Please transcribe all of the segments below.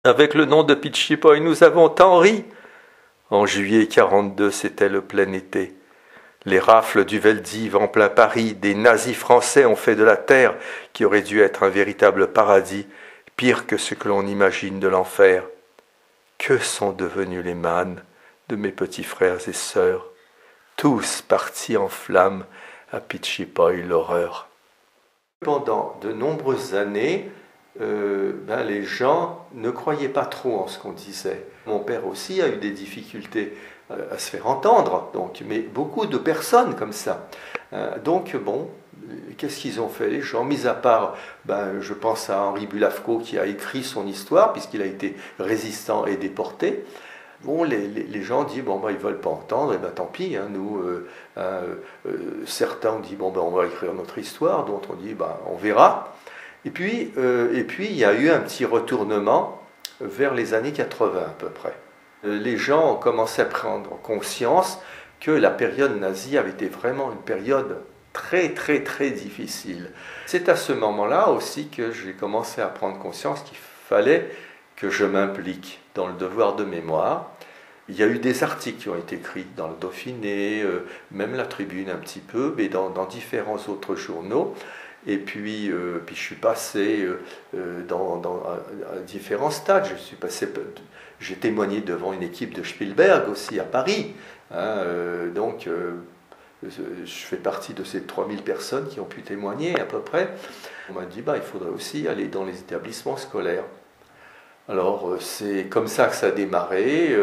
Avec le nom de Pitchipoy, nous avons tant ri. En juillet 42, c'était le plein été. Les rafles du Veldiv en plein Paris, des nazis français ont fait de la terre, qui aurait dû être un véritable paradis, pire que ce que l'on imagine de l'enfer. Que sont devenus les mânes de mes petits frères et sœurs, tous partis en flammes à Pitchipoy, l'horreur. Pendant de nombreuses années, les gens ne croyaient pas trop en ce qu'on disait. Mon père aussi a eu des difficultés à se faire entendre, mais beaucoup de personnes comme ça. Qu'est-ce qu'ils ont fait les gens? Mis à part, je pense à Henri Bulavko qui a écrit son histoire, puisqu'il a été résistant et déporté. Les gens disent, ils ne veulent pas entendre, et tant pis, certains ont dit, on va écrire notre histoire, d'autres ont dit, on verra. Et puis, il y a eu un petit retournement vers les années 80 à peu près. Les gens ont commencé à prendre conscience que la période nazie avait été vraiment une période très très très difficile. C'est à ce moment-là aussi que j'ai commencé à prendre conscience qu'il fallait que je m'implique dans le devoir de mémoire. Il y a eu des articles qui ont été écrits dans le Dauphiné, même la Tribune un petit peu, mais dans différents autres journaux. Et puis je suis passé à différents stades. J'ai témoigné devant une équipe de Spielberg aussi à Paris. Je fais partie de ces 3000 personnes qui ont pu témoigner à peu près. On m'a dit il faudrait aussi aller dans les établissements scolaires. Alors c'est comme ça que ça a démarré.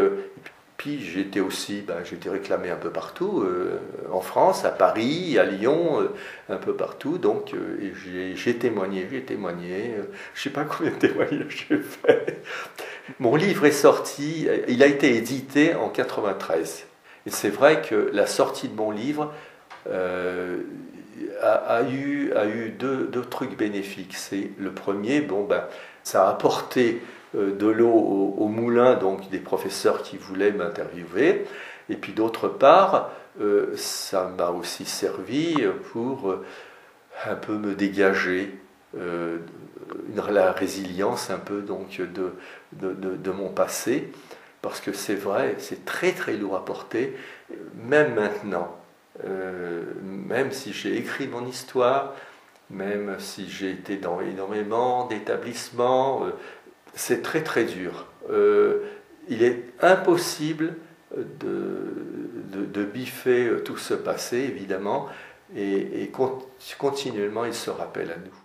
Puis j'ai été réclamé un peu partout, en France, à Paris, à Lyon, un peu partout. J'ai témoigné. Je ne sais pas combien de témoignages j'ai fait. Mon livre est sorti, il a été édité en 1993. Et c'est vrai que la sortie de mon livre a eu deux trucs bénéfiques. C'est le premier, ça a apporté de l'eau au moulin, donc des professeurs qui voulaient m'interviewer. Et puis d'autre part, ça m'a aussi servi pour un peu me dégager la résilience un peu de mon passé. Parce que c'est vrai, c'est très très lourd à porter, même maintenant. Même si j'ai écrit mon histoire, même si j'ai été dans énormément d'établissements, c'est très très dur. Il est impossible de biffer tout ce passé, évidemment, et continuellement il se rappelle à nous.